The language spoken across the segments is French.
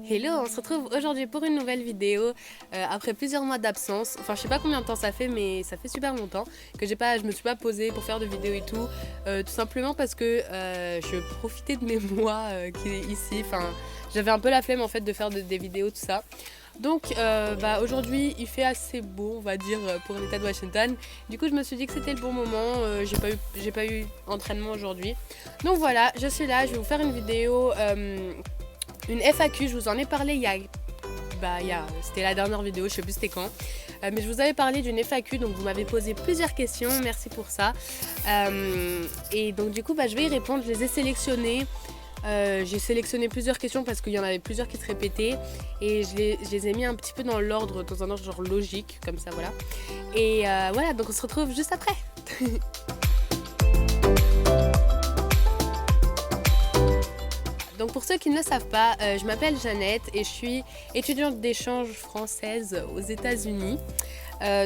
Hello, on se retrouve aujourd'hui pour une nouvelle vidéo après plusieurs mois d'absence. Enfin, je sais pas combien de temps ça fait, mais ça fait super longtemps que je me suis pas posée pour faire de vidéos et tout. Tout simplement parce que je profitais de mes mois qui est ici. Enfin, j'avais un peu la flemme en fait de faire des vidéos, tout ça. Donc aujourd'hui il fait assez beau on va dire pour l'état de Washington. Du coup je me suis dit que c'était le bon moment, j'ai pas eu entraînement aujourd'hui. Donc voilà, je suis là, je vais vous faire une vidéo, une FAQ, je vous en ai parlé c'était la dernière vidéo, je sais plus c'était quand. Mais je vous avais parlé d'une FAQ, donc vous m'avez posé plusieurs questions, merci pour ça. Et donc du coup je vais y répondre, je les ai sélectionnées. J'ai sélectionné plusieurs questions parce qu'il y en avait plusieurs qui se répétaient et je les ai mis un petit peu dans l'ordre, dans un ordre genre logique, comme ça voilà. Et voilà, donc on se retrouve juste après. Donc pour ceux qui ne le savent pas, je m'appelle Jeannette et je suis étudiante d'échange française aux États-Unis.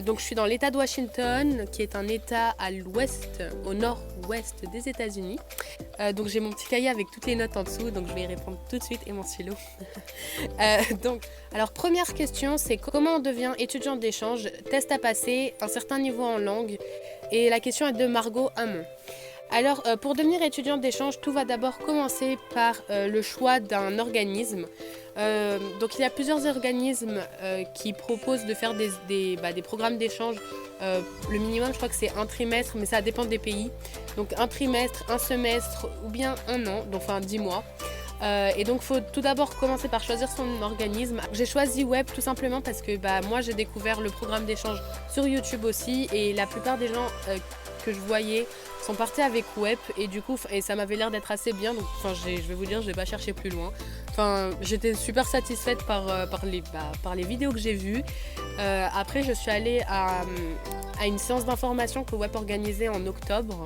Donc je suis dans l'état de Washington, qui est un état à l'ouest, au nord-ouest des États-Unis. Donc j'ai mon petit cahier avec toutes les notes en dessous, donc je vais y répondre tout de suite et mon stylo. Alors première question, c'est comment on devient étudiante d'échange, test à passer, un certain niveau en langue. Et la question est de Margot Hamon. Alors, pour devenir étudiante d'échange, tout va d'abord commencer par le choix d'un organisme. Donc, il y a plusieurs organismes qui proposent de faire des programmes d'échange. Le minimum, je crois que c'est un trimestre, mais ça dépend des pays. Donc, un trimestre, un semestre ou bien un an, donc enfin 10 mois. Et donc, il faut tout d'abord commencer par choisir son organisme. J'ai choisi Web tout simplement parce que moi, j'ai découvert le programme d'échange sur YouTube aussi. Et la plupart des gens que je voyais sont partis avec Web et du coup ça m'avait l'air d'être assez bien, donc je vais vous dire, je vais pas chercher plus loin. J'étais super satisfaite par les vidéos que j'ai vues. Après je suis allée à une séance d'information que Web organisait en octobre.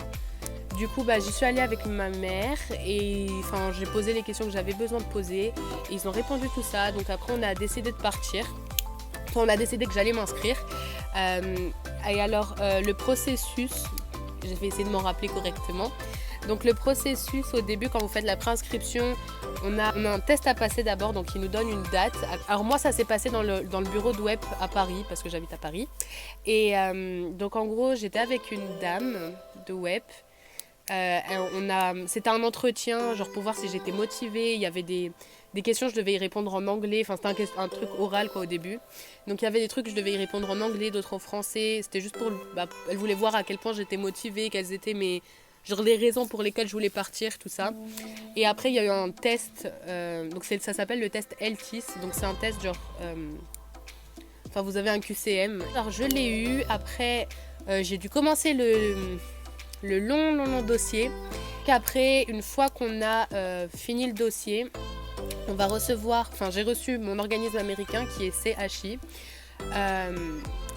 Du coup j'y suis allée avec ma mère et j'ai posé les questions que j'avais besoin de poser et ils ont répondu tout ça. Donc après on a décidé de partir. On a décidé que j'allais m'inscrire. Et alors le processus, je vais essayer de m'en rappeler correctement. Donc le processus au début, quand vous faites la préinscription, on a un test à passer d'abord, donc il nous donne une date. Alors moi ça s'est passé dans le bureau de Web à Paris, parce que j'habite à Paris. Et donc en gros j'étais avec une dame de Web. C'était un entretien, genre pour voir si j'étais motivée. Il y avait des questions, je devais y répondre en anglais. C'était un truc oral au début. Donc il y avait des trucs, je devais y répondre en anglais, d'autres en français. C'était juste elle voulait voir à quel point j'étais motivée, quelles étaient les raisons pour lesquelles je voulais partir, tout ça. Et après il y a eu un test, donc ça s'appelle le test LTIS. Donc c'est un test vous avez un QCM. Alors je l'ai eu, après j'ai dû commencer le long dossier. Qu'après, une fois qu'on a fini le dossier, on va recevoir, j'ai reçu mon organisme américain qui est CHI.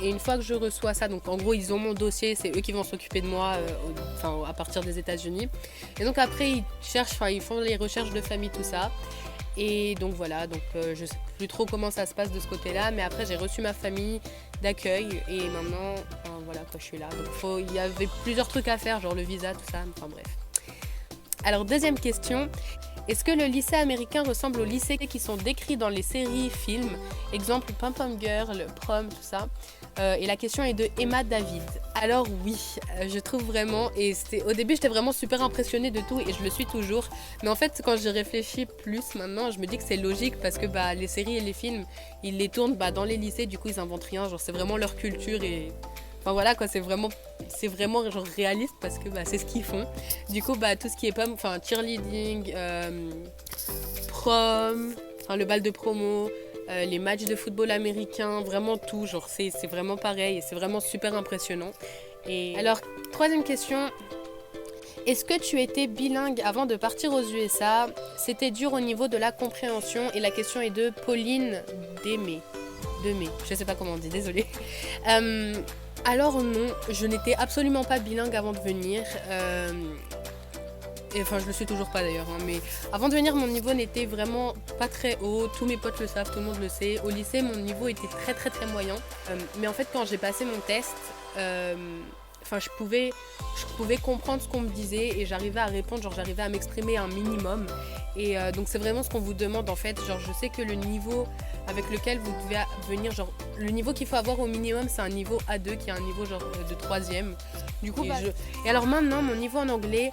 Et une fois que je reçois ça, donc en gros ils ont mon dossier, c'est eux qui vont s'occuper de moi à partir des États-Unis. Et donc après ils font les recherches de famille, tout ça. Et donc voilà, je sais plus trop comment ça se passe de ce côté-là, mais après j'ai reçu ma famille d'accueil et maintenant voilà je suis là. Donc il y avait plusieurs trucs à faire, genre le visa, tout ça, bref. Alors deuxième question, est-ce que le lycée américain ressemble aux lycées qui sont décrits dans les séries, films, exemple Pom Pom Girl, Prom, tout ça? Et la question est de Emma David. Alors oui, je trouve vraiment, et au début j'étais vraiment super impressionnée de tout et je le suis toujours. Mais en fait quand j'y réfléchis plus maintenant, je me dis que c'est logique parce que les séries et les films, ils les tournent dans les lycées, du coup ils inventent rien, genre c'est vraiment leur culture et... voilà quoi, c'est vraiment genre réaliste parce que c'est ce qu'ils font. Du coup tout ce qui est cheerleading, prom, le bal de promo, les matchs de football américain, vraiment tout, genre c'est vraiment pareil et c'est vraiment super impressionnant. Et alors troisième question, est-ce que tu étais bilingue avant de partir aux USA? C'était dur au niveau de la compréhension. Et la question est de Pauline Demey, je sais pas comment on dit, désolée. Alors non, je n'étais absolument pas bilingue avant de venir. Je le suis toujours pas d'ailleurs, mais avant de venir mon niveau n'était vraiment pas très haut, tous mes potes le savent, tout le monde le sait. Au lycée mon niveau était très très très moyen, mais en fait quand j'ai passé mon test, enfin je pouvais comprendre ce qu'on me disait et j'arrivais à répondre, genre j'arrivais à m'exprimer un minimum. Et donc c'est vraiment ce qu'on vous demande en fait. Genre je sais que le niveau avec lequel vous devez venir, genre le niveau qu'il faut avoir au minimum, c'est un niveau A2 qui est un niveau genre de troisième. Du coup, et alors maintenant, mon niveau en anglais,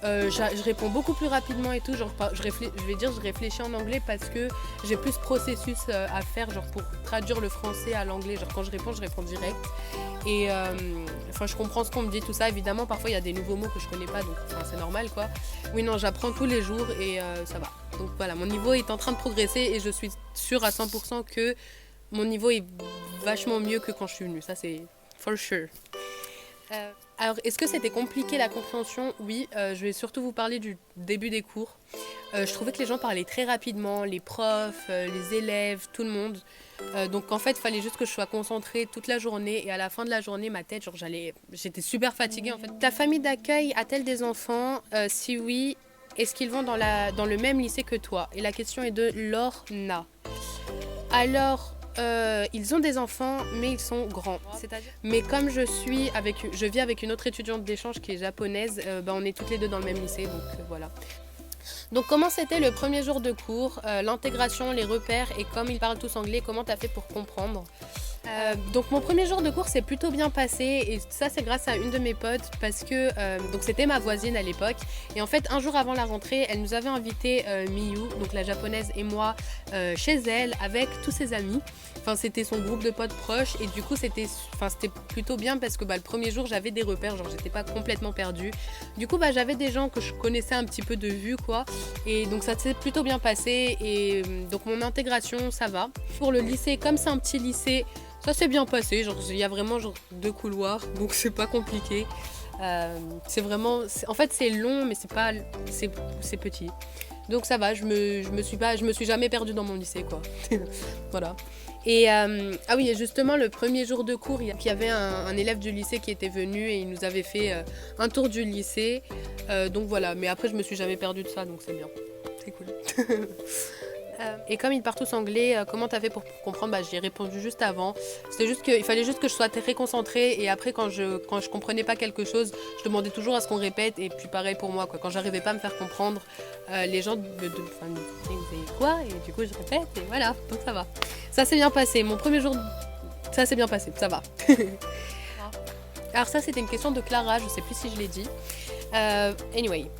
je réponds beaucoup plus rapidement et tout. Genre, je réfléchis en anglais parce que j'ai plus processus à faire, genre pour traduire le français à l'anglais. Genre quand je réponds direct. Et enfin, je comprends ce qu'on me dit, tout ça. Évidemment, parfois il y a des nouveaux mots que je connais pas, donc c'est normal quoi. Oui, non, j'apprends tous les jours et ça va. Donc voilà, mon niveau est en train de progresser et je suis sûre à 100% que mon niveau est vachement mieux que quand je suis venue. Ça, c'est for sure. Alors, est-ce que c'était compliqué la compréhension? Oui, je vais surtout vous parler du début des cours. Je trouvais que les gens parlaient très rapidement, les profs, les élèves, tout le monde. Donc en fait, il fallait juste que je sois concentrée toute la journée et à la fin de la journée, ma tête, genre j'étais super fatiguée en fait. Ta famille d'accueil a-t-elle des enfants? Si oui, est-ce qu'ils vont dans le même lycée que toi? Et la question est de Lorna. Alors, ils ont des enfants, mais ils sont grands. Mais comme je vis avec une autre étudiante d'échange qui est japonaise, on est toutes les deux dans le même lycée, donc voilà. Donc comment c'était le premier jour de cours, l'intégration, les repères et comme ils parlent tous anglais, comment t'as fait pour comprendre? Donc mon premier jour de cours s'est plutôt bien passé et ça c'est grâce à une de mes potes parce que donc c'était ma voisine à l'époque et en fait un jour avant la rentrée elle nous avait invité Miyu, donc la japonaise et moi chez elle avec tous ses amis. Enfin c'était son groupe de potes proches et du coup c'était plutôt bien parce que le premier jour j'avais des repères, genre j'étais pas complètement perdue. Du coup j'avais des gens que je connaissais un petit peu de vue quoi et donc ça s'est plutôt bien passé et donc mon intégration ça va. Pour le lycée, comme c'est un petit lycée, ça s'est bien passé, genre il y a vraiment genre 2 couloirs, donc c'est pas compliqué. En fait c'est long mais c'est petit. Donc ça va, je me suis jamais perdue dans mon lycée quoi. Voilà. Et ah oui, et justement le premier jour de cours, il y avait un élève du lycée qui était venu et il nous avait fait un tour du lycée. Donc voilà, mais après je me suis jamais perdue de ça, donc c'est bien. C'est cool. Et comme ils parlent tous anglais, comment t'as fait pour comprendre? J'y ai répondu juste avant. C'était juste qu'il fallait juste que je sois très concentrée et après quand je comprenais pas quelque chose, je demandais toujours à ce qu'on répète et puis pareil pour moi quoi. Quand j'arrivais pas à me faire comprendre, les gens me disaient quoi et du coup je répète et voilà, donc ça va. Ça s'est bien passé. Mon premier jour, ça s'est bien passé, ça va. Alors ça c'était une question de Clara, je sais plus si je l'ai dit. Anyway.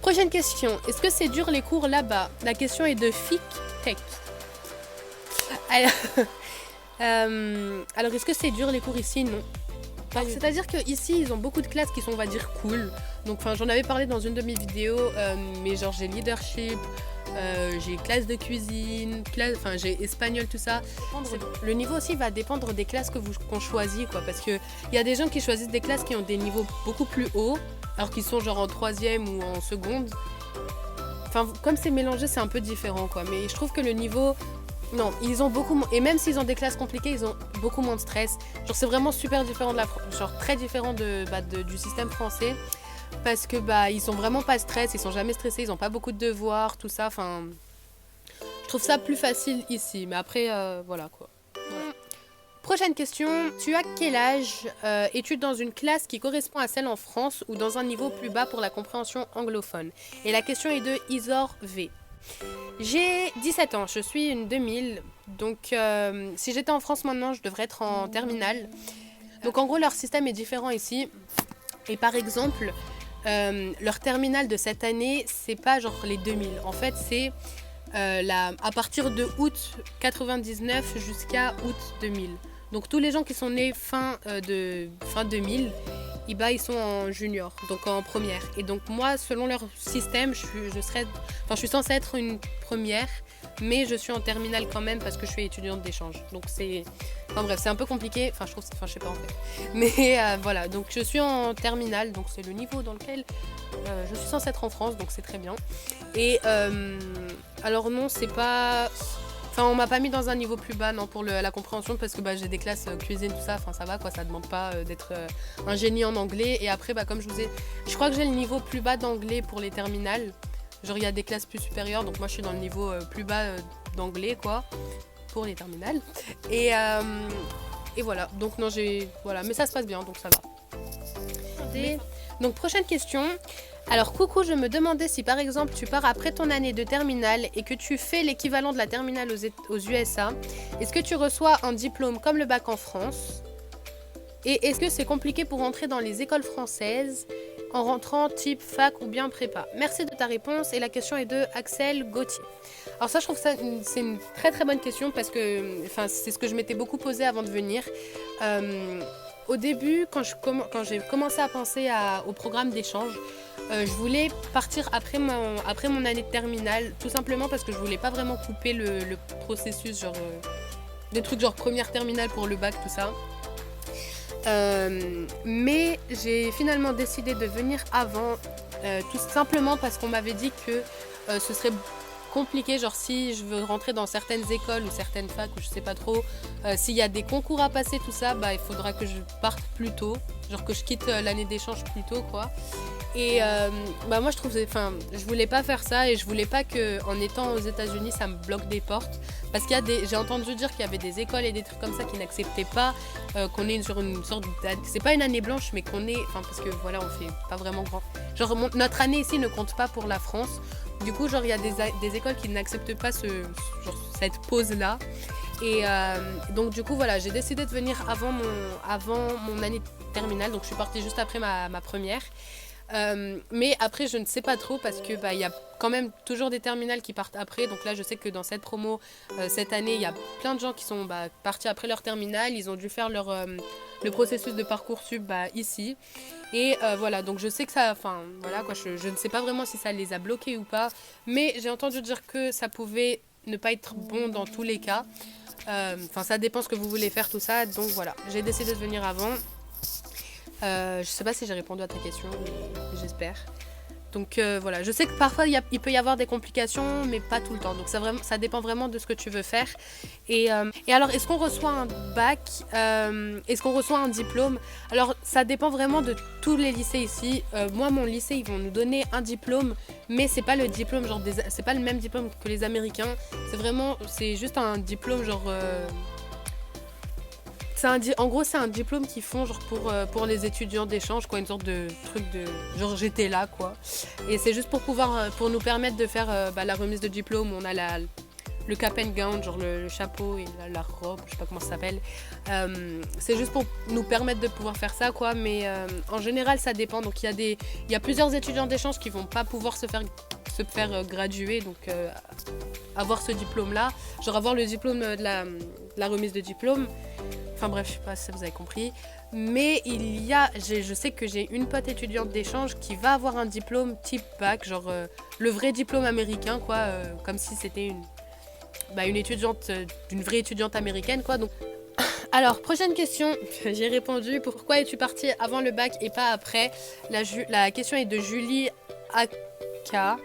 Prochaine question, est-ce que c'est dur les cours là-bas? La question est de Fic Tech. Alors est-ce que c'est dur les cours ici? Non. C'est-à-dire qu'ici ils ont beaucoup de classes qui sont on va dire cool. Donc j'en avais parlé dans une de mes vidéos, mais genre j'ai leadership, j'ai classe de cuisine, j'ai espagnol, tout ça. Le niveau aussi va dépendre des classes qu'on choisit quoi, parce qu'il y a des gens qui choisissent des classes qui ont des niveaux beaucoup plus hauts, alors qu'ils sont genre en troisième ou en seconde. Enfin, comme c'est mélangé, c'est un peu différent quoi, mais je trouve que le niveau... Non, ils ont beaucoup et même s'ils ont des classes compliquées, ils ont beaucoup moins de stress. Genre c'est vraiment super différent genre très différent du système français parce que ils sont vraiment pas stress, ils sont jamais stressés, ils ont pas beaucoup de devoirs, tout ça. Enfin, je trouve ça plus facile ici, mais après voilà quoi. Voilà. Prochaine question, tu as quel âge? Es-tu dans une classe qui correspond à celle en France ou dans un niveau plus bas pour la compréhension anglophone? Et la question est de Isor V. J'ai 17 ans, je suis une 2000, donc si j'étais en France maintenant, je devrais être en terminale. Donc en gros, leur système est différent ici. Et par exemple, leur terminale de cette année, c'est pas genre les 2000. En fait, c'est à partir de août 99 jusqu'à août 2000. Donc tous les gens qui sont nés fin 2000, ils sont en junior, donc en première. Et donc moi, selon leur système, je suis censée être une première, mais je suis en terminale quand même parce que je suis étudiante d'échange. Donc c'est un peu compliqué. Je sais pas en fait. Mais voilà, donc je suis en terminale, donc c'est le niveau dans lequel je suis censée être en France, donc c'est très bien. Et alors non, c'est pas... on m'a pas mis dans un niveau plus bas non, pour la compréhension parce que j'ai des classes cuisine, tout ça, ça va quoi, ça demande pas d'être un génie en anglais. Et après, comme je vous ai... Je crois que j'ai le niveau plus bas d'anglais pour les terminales. Genre, il y a des classes plus supérieures, donc moi je suis dans le niveau plus bas d'anglais quoi, pour les terminales. Et voilà, donc non, voilà, mais ça se passe bien, donc ça va. demander... Donc prochaine question. Alors coucou, je me demandais si par exemple tu pars après ton année de terminale et que tu fais l'équivalent de la terminale aux USA, est-ce que tu reçois un diplôme comme le bac en France? Et est-ce que c'est compliqué pour entrer dans les écoles françaises en rentrant type fac ou bien prépa? Merci de ta réponse. Et la question est de Axel Gauthier. Alors ça, je trouve ça c'est une très très bonne question parce que c'est ce que je m'étais beaucoup posé avant de venir. Au début, quand j'ai commencé à penser au programme d'échange, je voulais partir après mon année de terminale, tout simplement parce que je voulais pas vraiment couper le processus, genre des trucs genre première terminale pour le bac, tout ça. Mais j'ai finalement décidé de venir avant, tout simplement parce qu'on m'avait dit que ce serait compliqué, genre si je veux rentrer dans certaines écoles ou certaines facs ou je sais pas trop, s'il y a des concours à passer, tout ça, il faudra que je parte plus tôt, genre que je quitte l'année d'échange plus tôt, quoi. Et moi je voulais pas faire ça et je voulais pas que en étant aux États-Unis ça me bloque des portes, parce qu'il y a j'ai entendu dire qu'il y avait des écoles et des trucs comme ça qui n'acceptaient pas qu'on est sur une sorte c'est pas une année blanche, mais qu'on est parce que voilà, on fait pas vraiment grand, genre notre année ici ne compte pas pour la France. Du coup, genre il y a des écoles qui n'acceptent pas cette pause là. Et donc du coup voilà, j'ai décidé de venir avant mon année terminale, donc je suis partie juste après ma première. Mais après je ne sais pas trop parce que il y a quand même toujours des terminales qui partent après. Donc là je sais que dans cette promo cette année il y a plein de gens qui sont partis après leur terminale. Ils ont dû faire le processus de Parcoursup ici. Et voilà, donc je sais que ça, voilà quoi, je ne sais pas vraiment si ça les a bloqués ou pas, mais j'ai entendu dire que ça pouvait ne pas être bon dans tous les cas. Ça dépend ce que vous voulez faire, tout ça. Donc voilà, j'ai décidé de venir avant. Je sais pas si j'ai répondu à ta question, mais j'espère. Donc voilà, je sais que parfois il peut y avoir des complications, mais pas tout le temps. Donc ça dépend vraiment de ce que tu veux faire. Et alors, est-ce qu'on reçoit un bac? Est-ce qu'on reçoit un diplôme? Alors, ça dépend vraiment de tous les lycées ici. Moi, mon lycée, ils vont nous donner un diplôme, mais c'est pas le diplôme, c'est pas le même diplôme que les Américains. C'est juste un diplôme genre... En gros, c'est un diplôme qu'ils font genre pour les étudiants d'échange, quoi, une sorte de truc de genre j'étais là, quoi. Et c'est juste pour nous permettre de faire la remise de diplôme. On a le cap and gown, genre le chapeau et la robe, je sais pas comment ça s'appelle. C'est juste pour nous permettre de pouvoir faire ça, quoi. Mais en général, ça dépend. Donc il y a plusieurs étudiants d'échange qui vont pas pouvoir se faire graduer, donc avoir ce diplôme-là, genre avoir le diplôme de la remise de diplôme. Enfin bref, je sais pas si vous avez compris. Mais je sais que j'ai une pote étudiante d'échange qui va avoir un diplôme type bac, genre le vrai diplôme américain, quoi, comme si c'était une étudiante, une vraie étudiante américaine, quoi. Donc, alors, prochaine question, j'ai répondu. Pourquoi es-tu partie avant le bac et pas après? La question est de Julie Aka.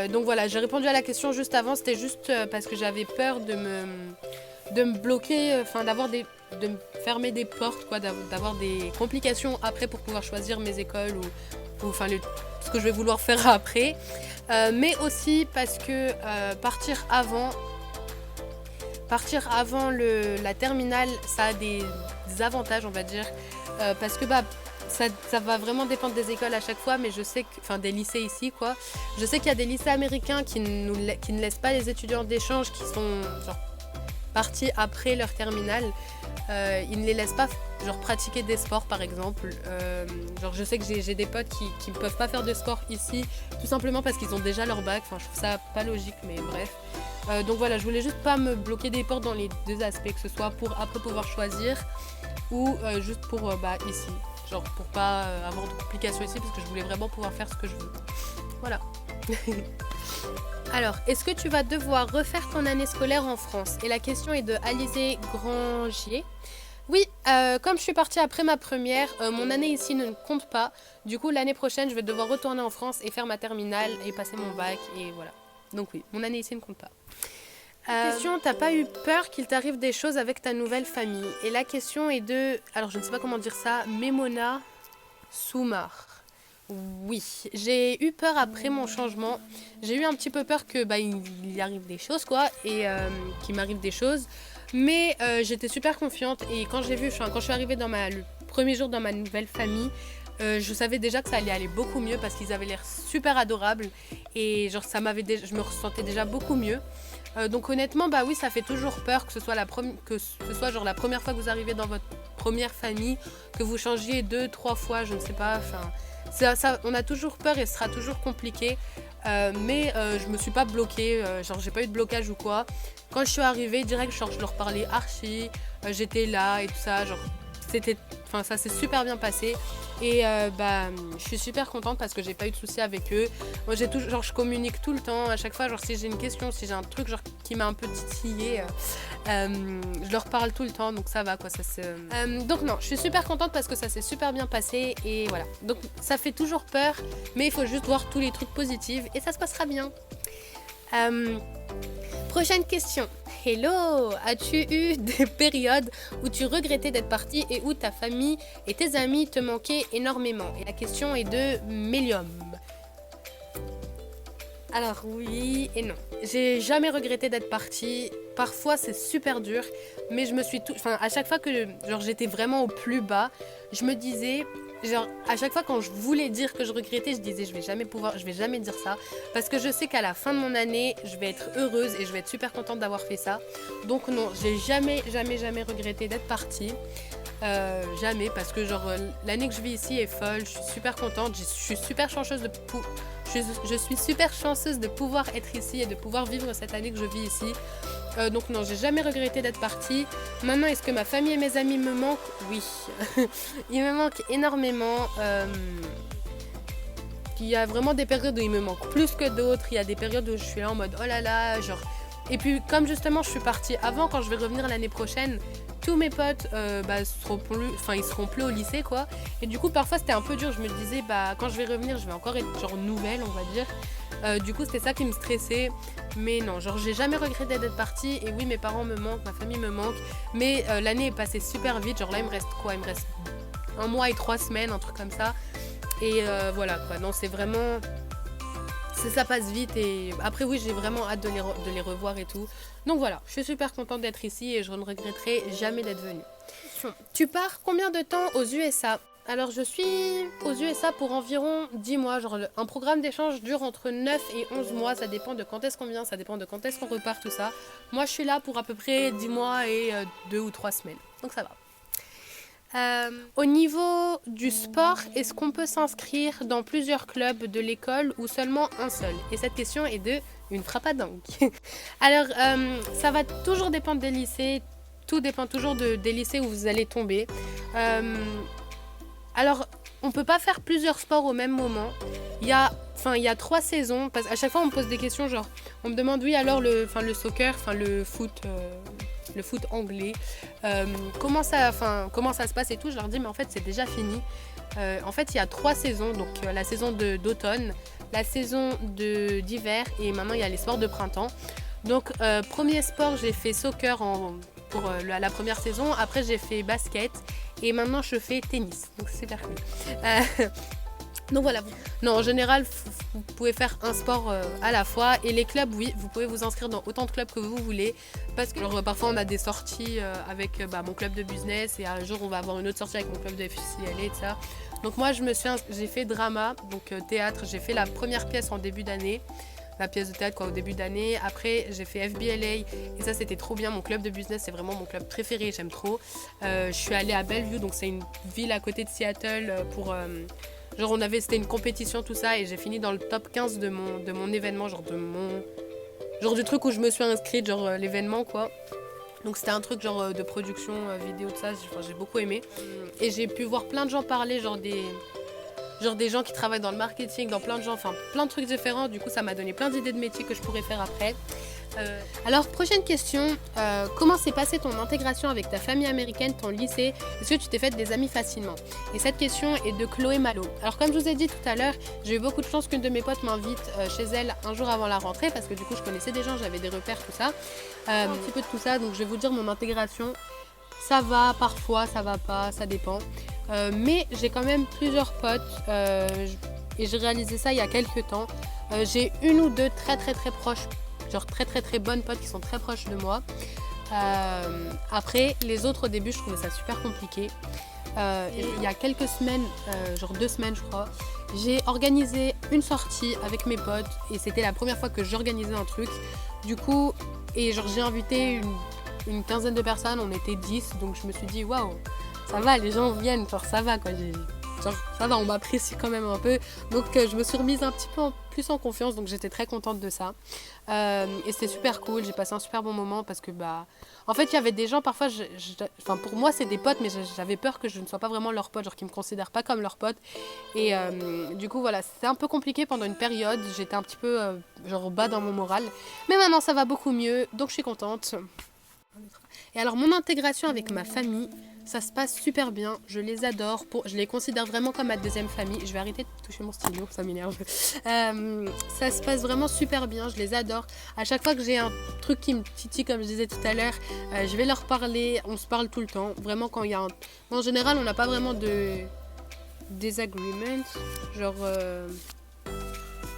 Donc voilà, j'ai répondu à la question juste avant. C'était juste parce que j'avais peur de me bloquer, de me fermer des portes, quoi, d'avoir des complications après pour pouvoir choisir mes écoles ou ce que je vais vouloir faire après. Mais aussi parce que partir avant la terminale, ça a des avantages, on va dire, parce que ça va vraiment dépendre des écoles à chaque fois, mais je sais que, des lycées ici, quoi. Je sais qu'il y a des lycées américains qui ne laissent pas les étudiants d'échange qui sont genre partis après leur terminale. Ils ne les laissent pas pratiquer des sports, par exemple. Je sais que j'ai des potes qui ne peuvent pas faire de sport ici, tout simplement parce qu'ils ont déjà leur bac. Je trouve ça pas logique, mais bref. Donc voilà, je voulais juste pas me bloquer des portes dans les deux aspects, que ce soit pour après pouvoir choisir ou juste pour ici. Genre pour pas avoir de complications ici, parce que je voulais vraiment pouvoir faire ce que je veux. Voilà. Alors, est-ce que tu vas devoir refaire ton année scolaire en France? Et la question est de Alizé Grangier. Oui, comme je suis partie après ma première, mon année ici ne compte pas. Du coup, l'année prochaine, je vais devoir retourner en France et faire ma terminale et passer mon bac. Et voilà. Donc oui, mon année ici ne compte pas. Question, t'as pas eu peur qu'il t'arrive des choses avec ta nouvelle famille? Et la question est de... Alors, je ne sais pas comment dire ça. Memona Soumar. Oui, j'ai eu peur après mon changement. J'ai eu un petit peu peur que il y arrive des choses, quoi, et qu'il m'arrive des choses. Mais j'étais super confiante, et quand je suis arrivée dans le premier jour dans ma nouvelle famille, je savais déjà que ça allait aller beaucoup mieux parce qu'ils avaient l'air super adorables et genre je me ressentais déjà beaucoup mieux. Donc honnêtement, bah oui, ça fait toujours peur que ce soit genre la première fois que vous arrivez dans votre première famille, que vous changiez 2-3 fois, je ne sais pas. Enfin, on a toujours peur et ce sera toujours compliqué. Mais je me suis pas bloquée, genre j'ai pas eu de blocage ou quoi. Quand je suis arrivée, direct, genre, je leur parlais archi, j'étais là et tout ça, genre ça s'est super bien passé. Et je suis super contente parce que j'ai pas eu de soucis avec eux. Moi, je communique tout le temps. À chaque fois, genre si j'ai une question, si j'ai un truc genre qui m'a un peu titillé, je leur parle tout le temps. Donc ça va quoi. Donc non, je suis super contente parce que ça s'est super bien passé. Et voilà. Donc ça fait toujours peur, mais il faut juste voir tous les trucs positifs et ça se passera bien. Prochaine question. Hello, as-tu eu des périodes où tu regrettais d'être partie et où ta famille et tes amis te manquaient énormément? Et la question est de Mélium. Alors oui et non. J'ai jamais regretté d'être partie. Parfois c'est super dur, mais à chaque fois que j'étais vraiment au plus bas, je me disais, genre à chaque fois quand je voulais dire que je regrettais, je disais je vais jamais dire ça parce que je sais qu'à la fin de mon année, je vais être heureuse et je vais être super contente d'avoir fait ça. Donc non, j'ai jamais regretté d'être partie. Jamais parce que l'année que je vis ici est folle, je suis super contente, je suis super chanceuse de pouvoir être ici et de pouvoir vivre cette année que je vis ici. Donc non, j'ai jamais regretté d'être partie. Maintenant, est-ce que ma famille et mes amis me manquent? Oui. Ils me manquent énormément. Il y a vraiment des périodes où ils me manquent plus que d'autres. Il y a des périodes où je suis là en mode oh là là, genre. Et puis comme justement je suis partie avant, quand je vais revenir l'année prochaine, tous mes potes ils seront plus au lycée quoi. Et du coup parfois c'était un peu dur, je me disais quand je vais revenir je vais encore être genre nouvelle on va dire. Du coup c'était ça qui me stressait. Mais non, genre j'ai jamais regretté d'être partie. Et oui, mes parents me manquent, ma famille me manque. Mais l'année est passée super vite. Genre là il me reste 1 mois et 3 semaines, un truc comme ça. Et voilà quoi, non c'est vraiment... Ça passe vite et après oui j'ai vraiment hâte de les revoir et tout. Donc voilà, je suis super contente d'être ici et je ne regretterai jamais d'être venue. Tu pars combien de temps aux USA? Alors je suis aux USA pour environ 10 mois, genre un programme d'échange dure entre 9 et 11 mois, ça dépend de quand est-ce qu'on vient, ça dépend de quand est-ce qu'on repart, tout ça. Moi je suis là pour à peu près 10 mois et 2 ou 3 semaines, donc ça va. Au niveau du sport, est-ce qu'on peut s'inscrire dans plusieurs clubs de l'école ou seulement un seul? Et cette question est de une frappadingue. Alors, ça va toujours dépendre des lycées. Tout dépend toujours des lycées où vous allez tomber. Alors, on peut pas faire plusieurs sports au même moment. Il y a 3 saisons. Parce qu'à chaque fois, on me pose des questions genre, on me demande oui alors le soccer, le foot anglais, comment ça se passe et tout. Je leur dis mais en fait c'est déjà fini. En fait il y a 3 saisons, donc la saison d'automne, la saison d'hiver et maintenant il y a les sports de printemps. Donc premier sport j'ai fait soccer pour la première saison, après j'ai fait basket et maintenant je fais tennis, donc c'est super cool. Donc voilà, non, en général, vous pouvez faire un sport à la fois. Et les clubs, oui, vous pouvez vous inscrire dans autant de clubs que vous voulez. Parce que parfois, on a des sorties avec mon club de business. Et un jour, on va avoir une autre sortie avec mon club de FCLA et tout ça. Donc moi, j'ai fait drama, donc théâtre. J'ai fait la première pièce en début d'année. La pièce de théâtre au début d'année. Après, j'ai fait FBLA. Et ça, c'était trop bien. Mon club de business, c'est vraiment mon club préféré. J'aime trop. Je suis allée à Bellevue, donc c'est une ville à côté de Seattle pour... c'était une compétition, tout ça, et j'ai fini dans le top 15 de mon événement, du truc où je me suis inscrite, l'événement, quoi. Donc c'était un truc, de production vidéo, de ça, j'ai beaucoup aimé. Et j'ai pu voir plein de gens parler, des gens qui travaillent dans le marketing, dans plein de trucs différents. Du coup, ça m'a donné plein d'idées de métiers que je pourrais faire après. Alors, prochaine question. Comment s'est passée ton intégration avec ta famille américaine, ton lycée? Est-ce que tu t'es fait des amis facilement? Et cette question est de Chloé Malo. Alors, comme je vous ai dit tout à l'heure, j'ai eu beaucoup de chance qu'une de mes potes m'invite chez elle un jour avant la rentrée parce que du coup, je connaissais des gens, j'avais des repères, tout ça. Un petit peu de tout ça, donc je vais vous dire mon intégration. Ça va, parfois, ça va pas, ça dépend. Mais j'ai quand même plusieurs potes et j'ai réalisé ça il y a quelques temps. J'ai une ou deux très très très proches, très bonnes potes qui sont très proches de moi. Après, les autres au début, je trouvais ça super compliqué. Et il y a quelques semaines, genre 2 semaines je crois, j'ai organisé une sortie avec mes potes et c'était la première fois que j'organisais un truc. Du coup, et genre j'ai invité une quinzaine de personnes, on était 10, donc je me suis dit waouh, ça va, les gens viennent, genre ça va quoi. Genre ça va, on m'apprécie quand même un peu. Donc je me suis remise un petit peu plus en confiance, donc j'étais très contente de ça. Et c'était super cool, j'ai passé un super bon moment parce que bah... En fait il y avait des gens parfois, enfin pour moi c'est des potes, mais j'avais peur que je ne sois pas vraiment leur pote, genre qu'ils me considèrent pas comme leur pote. Et du coup voilà, c'était un peu compliqué pendant une période, j'étais un petit peu genre bas dans mon moral. Mais maintenant ça va beaucoup mieux, donc je suis contente. Et alors mon intégration avec ma famille, ça se passe super bien, je les adore, je les considère vraiment comme ma deuxième famille. Je vais arrêter de toucher mon stylo, ça m'énerve. Ça se passe vraiment super bien, je les adore. À chaque fois que j'ai un truc qui me titille, comme je disais tout à l'heure, je vais leur parler, on se parle tout le temps. Vraiment quand il y a en général, on n'a pas vraiment de disagreement, genre...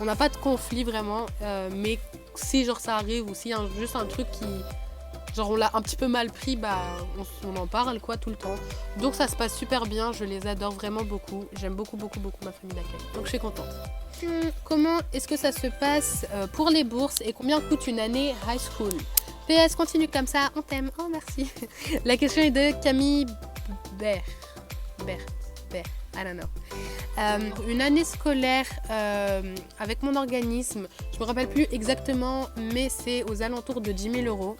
on n'a pas de conflit vraiment, mais si genre ça arrive ou s'il y a juste un truc qui... Genre on l'a un petit peu mal pris, bah on en parle quoi tout le temps. Donc ça se passe super bien, je les adore vraiment beaucoup. J'aime beaucoup ma famille d'accueil. Donc je suis contente. Comment est-ce que ça se passe pour les bourses et combien coûte une année high school? PS, continue comme ça, on t'aime. Oh merci. La question est de Camille Ber, I don't know. Une année scolaire avec mon organisme, je me rappelle plus exactement, mais c'est aux alentours de 10 000 euros.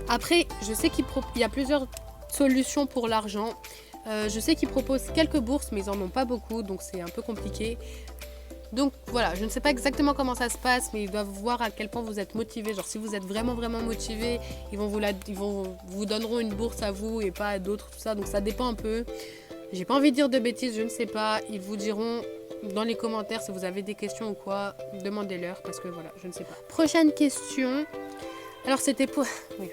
Après, je sais qu'il y a plusieurs solutions pour l'argent. Je sais qu'ils proposent quelques bourses, mais ils n'en ont pas beaucoup, donc c'est un peu compliqué. Donc voilà, je ne sais pas exactement comment ça se passe, mais ils doivent voir à quel point vous êtes motivé. Genre si vous êtes vraiment motivé, ils vous donneront une bourse à vous et pas à d'autres, tout ça. Donc ça dépend un peu. J'ai pas envie de dire de bêtises, je ne sais pas. Ils vous diront dans les commentaires si vous avez des questions ou quoi, demandez-leur parce que voilà, je ne sais pas. Prochaine question. Alors c'était pour... Oui.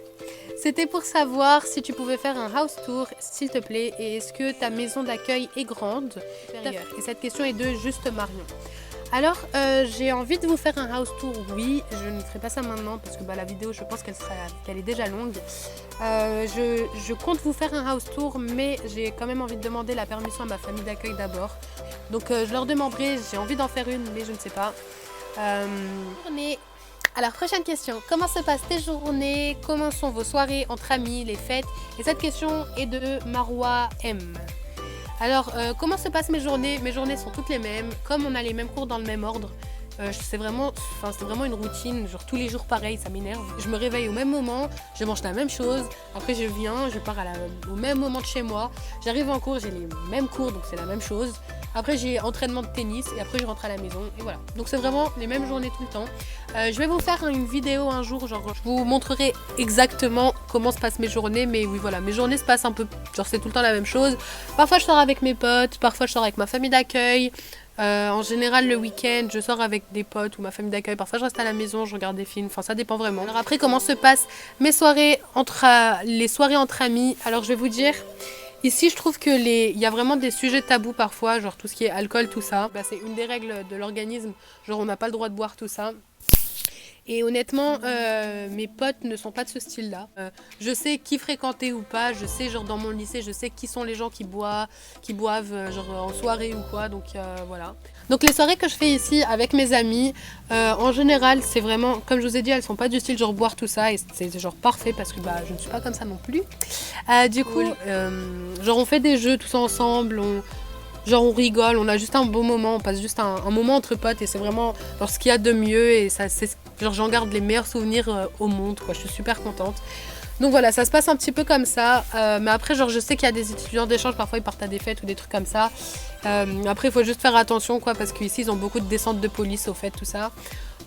C'était pour savoir si tu pouvais faire un house tour, s'il te plaît, et est-ce que ta maison d'accueil est grande? Et cette question est de Juste Marion. Alors, j'ai envie de vous faire un house tour, oui, je ne ferai pas ça maintenant parce que la vidéo, je pense qu'elle est déjà longue. Je compte vous faire un house tour, mais j'ai quand même envie de demander la permission à ma famille d'accueil d'abord. Donc, je leur demanderai, j'ai envie d'en faire une, mais je ne sais pas. Alors, prochaine question. Comment se passent tes journées? Comment sont vos soirées entre amis, les fêtes? Et cette question est de Marois M. Alors, comment se passent mes journées? Mes journées sont toutes les mêmes. Comme on a les mêmes cours dans le même ordre, c'est vraiment une routine. Genre tous les jours pareil, ça m'énerve. Je me réveille au même moment, je mange la même chose. Après, je viens, je pars au même moment de chez moi. J'arrive en cours, j'ai les mêmes cours, donc c'est la même chose. Après, j'ai entraînement de tennis et après, je rentre à la maison. Et voilà. Donc, c'est vraiment les mêmes journées tout le temps. Je vais vous faire une vidéo un jour. Genre, je vous montrerai exactement comment se passent mes journées. Mais oui, voilà. Mes journées se passent un peu... Genre, c'est tout le temps la même chose. Parfois, je sors avec mes potes. Parfois, je sors avec ma famille d'accueil. En général, le week-end, je sors avec des potes ou ma famille d'accueil. Parfois, je reste à la maison, je regarde des films. Enfin, ça dépend vraiment. Alors après, comment se passent mes soirées les soirées entre amis? Alors, je vais vous dire... Ici, je trouve que il y a vraiment des sujets tabous parfois, genre tout ce qui est alcool, tout ça. C'est une des règles de l'organisme, genre on n'a pas le droit de boire tout ça. Et honnêtement, mes potes ne sont pas de ce style-là. Je sais qui fréquenter ou pas, je sais genre dans mon lycée, je sais qui sont les gens qui boivent genre en soirée ou quoi, donc voilà. Donc les soirées que je fais ici avec mes amis, en général c'est vraiment, comme je vous ai dit, elles sont pas du style genre boire tout ça et c'est genre parfait parce que je ne suis pas comme ça non plus. Du coup, genre on fait des jeux tous ensemble, on rigole, on a juste un beau moment, on passe juste un moment entre potes et c'est vraiment genre, ce qu'il y a de mieux et genre j'en garde les meilleurs souvenirs au monde quoi, je suis super contente. Donc voilà, ça se passe un petit peu comme ça, mais après genre je sais qu'il y a des étudiants d'échange, parfois ils partent à des fêtes ou des trucs comme ça. Après il faut juste faire attention quoi, parce qu'ici ils ont beaucoup de descentes de police au fait, tout ça.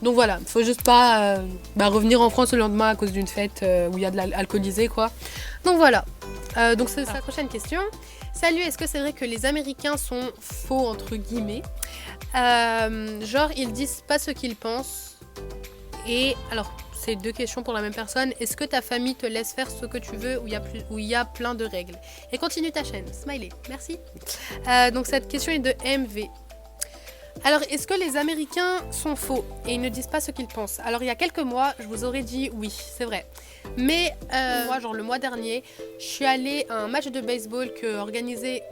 Donc voilà, il faut juste pas revenir en France le lendemain à cause d'une fête où il y a de l'alcoolisé quoi. Donc voilà, donc c'est la prochaine question. Salut, est-ce que c'est vrai que les Américains sont faux entre guillemets? Genre ils disent pas ce qu'ils pensent. Et alors c'est deux questions pour la même personne. Est-ce que ta famille te laisse faire ce que tu veux ou il y a plein de règles? Et continue ta chaîne, smiley, merci. Donc cette question est de MV. Alors, est-ce que les Américains sont faux et ils ne disent pas ce qu'ils pensent? Alors, il y a quelques mois, je vous aurais dit oui, c'est vrai. Mais moi, genre le mois dernier, je suis allée à un match de baseball qu'organisait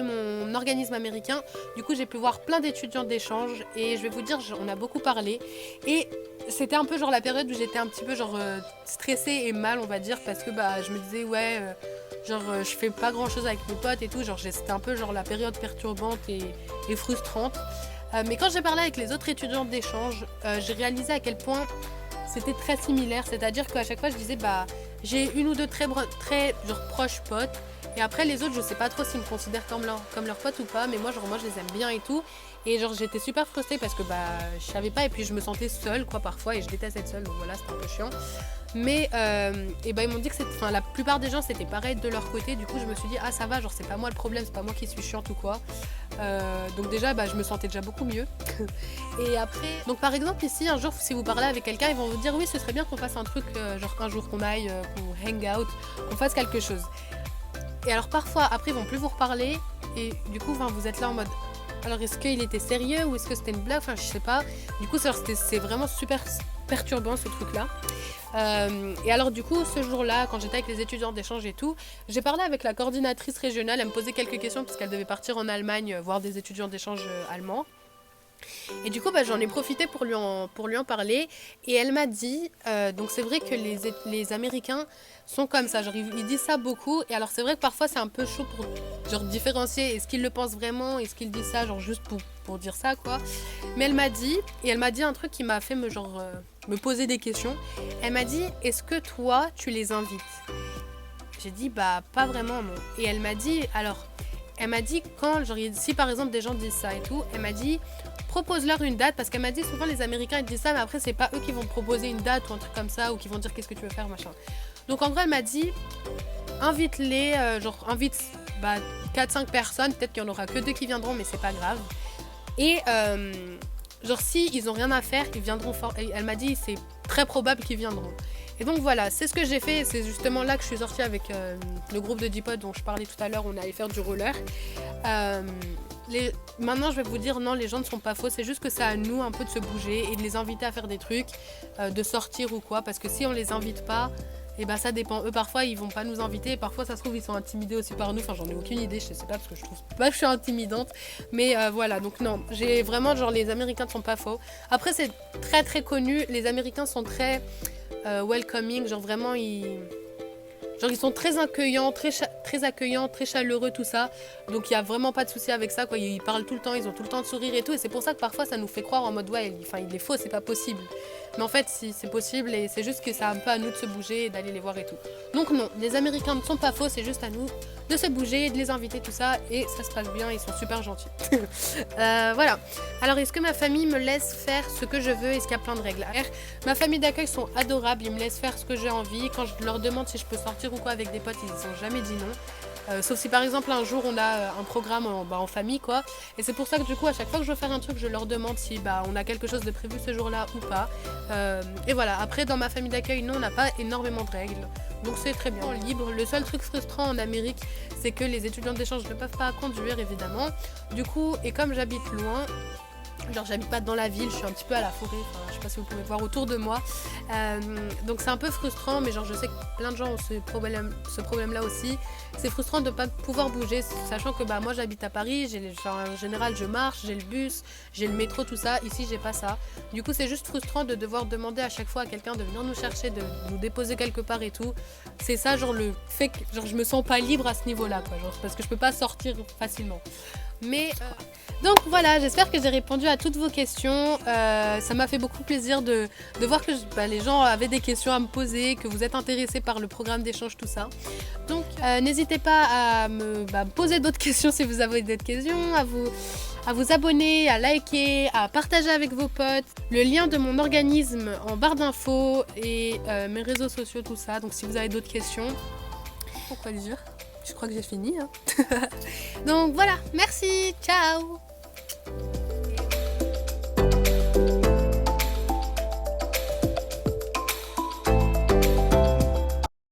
mon organisme américain. Du coup, j'ai pu voir plein d'étudiants d'échange et je vais vous dire, on a beaucoup parlé. Et c'était un peu genre la période où j'étais un petit peu genre stressée et mal, on va dire, parce que bah, je me disais, ouais, je fais pas grand chose avec mes potes et tout. Genre, c'était un peu genre la période perturbante et frustrante. Mais quand j'ai parlé avec les autres étudiants d'échange, j'ai réalisé à quel point c'était très similaire. C'est-à-dire qu'à chaque fois, je disais, bah, j'ai une ou deux très genre, proches potes. Et après, les autres, je sais pas trop s'ils me considèrent comme leur pote ou pas. Mais moi, genre, moi, je les aime bien et tout. Et genre, j'étais super frustrée parce que bah, je savais pas. Et puis, je me sentais seule, quoi, parfois. Et je déteste être seule. Donc voilà, c'était un peu chiant. Mais et ben ils m'ont dit que la plupart des gens c'était pareil de leur côté. Du coup je me suis dit ah ça va, genre c'est pas moi le problème, c'est pas moi qui suis chiante ou quoi. Donc déjà bah, je me sentais déjà beaucoup mieux. Et après donc par exemple ici un jour si vous parlez avec quelqu'un ils vont vous dire oui ce serait bien qu'on fasse un truc genre un jour qu'on aille qu'on hang out, qu'on fasse quelque chose. Et alors parfois après ils vont plus vous reparler et du coup vous êtes là en mode alors est-ce qu'il était sérieux ou est-ce que c'était une blague, enfin je sais pas. Du coup c'est vraiment super perturbant ce truc là. Et alors du coup ce jour-là quand j'étais avec les étudiants d'échange et tout, j'ai parlé avec la coordinatrice régionale, elle me posait quelques questions parce qu'elle devait partir en Allemagne voir des étudiants d'échange allemands. Et du coup bah, j'en ai profité pour lui en parler et elle m'a dit donc c'est vrai que les Américains sont comme ça, genre ils disent ça beaucoup et alors c'est vrai que parfois c'est un peu chaud pour genre différencier est-ce qu'ils le pensent vraiment, est-ce qu'ils disent ça genre juste pour dire ça quoi. Mais elle m'a dit un truc qui m'a fait me poser des questions. Elle m'a dit est-ce que toi tu les invites? J'ai dit bah pas vraiment non. Et elle m'a dit quand genre si par exemple des gens disent ça et tout, elle m'a dit propose-leur une date parce qu'elle m'a dit souvent les Américains ils disent ça mais après c'est pas eux qui vont te proposer une date ou un truc comme ça ou qui vont dire qu'est-ce que tu veux faire machin. Donc en gros elle m'a dit invite-les, invite bah, 4-5 personnes, peut-être qu'il y en aura que 2 qui viendront mais c'est pas grave. Et genre si ils ont rien à faire ils viendront fort. Elle m'a dit c'est très probable qu'ils viendront. Et donc voilà, c'est ce que j'ai fait. C'est justement là que je suis sortie avec le groupe de 10 potes dont je parlais tout à l'heure. On est allé faire du roller. Maintenant je vais vous dire non, les gens ne sont pas faux. C'est juste que c'est à nous un peu de se bouger et de les inviter à faire des trucs, de sortir ou quoi. Parce que si on les invite pas, et ben ça dépend. Eux parfois ils vont pas nous inviter. Et parfois ça se trouve ils sont intimidés aussi par nous. Enfin j'en ai aucune idée, je sais pas parce que je trouve pas que je suis intimidante. Mais voilà, donc non, j'ai vraiment genre les Américains ne sont pas faux. Après c'est très très connu. Les Américains sont très welcoming, genre vraiment ils sont très accueillants, très chaleureux, tout ça. Donc il y a vraiment pas de souci avec ça, quoi. Ils parlent tout le temps, ils ont tout le temps de sourire et tout. Et c'est pour ça que parfois ça nous fait croire en mode ouais, il est faux, c'est pas possible. Mais en fait, si c'est possible et c'est juste que c'est un peu à nous de se bouger et d'aller les voir et tout. Donc non, les Américains ne sont pas faux, c'est juste à nous de se bouger, de les inviter, tout ça. Et ça se passe bien, ils sont super gentils. Voilà. Alors est-ce que ma famille me laisse faire ce que je veux? Est-ce qu'il y a plein de règles? Ma famille d'accueil sont adorables, ils me laissent faire ce que j'ai envie. Quand je leur demande si je peux sortir ou quoi avec des potes, ils n'ont jamais dit non. Sauf si par exemple un jour on a un programme en famille quoi. Et c'est pour ça que du coup à chaque fois que je veux faire un truc je leur demande si on a quelque chose de prévu ce jour-là ou pas. Et voilà, après dans ma famille d'accueil non, on n'a pas énormément de règles. Donc c'est très bien libre. Le seul truc frustrant en Amérique c'est que les étudiants d'échange ne peuvent pas conduire évidemment. Du coup et comme j'habite loin, genre j'habite pas dans la ville, je suis un petit peu à la forêt, enfin, je sais pas si vous pouvez voir autour de moi. Donc c'est un peu frustrant, mais genre je sais que plein de gens ont ce problème là aussi. C'est frustrant de pas pouvoir bouger, sachant que moi j'habite à Paris, en général je marche, j'ai le bus, j'ai le métro, tout ça. Ici j'ai pas ça. Du coup c'est juste frustrant de devoir demander à chaque fois à quelqu'un de venir nous chercher, de nous déposer quelque part et tout. C'est ça genre le fait que genre, je me sens pas libre à ce niveau là quoi, genre, parce que je peux pas sortir facilement. Mais donc voilà, j'espère que j'ai répondu à toutes vos questions. Ça m'a fait beaucoup plaisir de voir que les gens avaient des questions à me poser, que vous êtes intéressés par le programme d'échange, tout ça. Donc n'hésitez pas à me poser d'autres questions si vous avez d'autres questions, à vous abonner, à liker, à partager avec vos potes. Le lien de mon organisme en barre d'infos et mes réseaux sociaux, tout ça. Donc si vous avez d'autres questions, pourquoi dire ? Je crois que j'ai fini. Donc voilà, merci, ciao!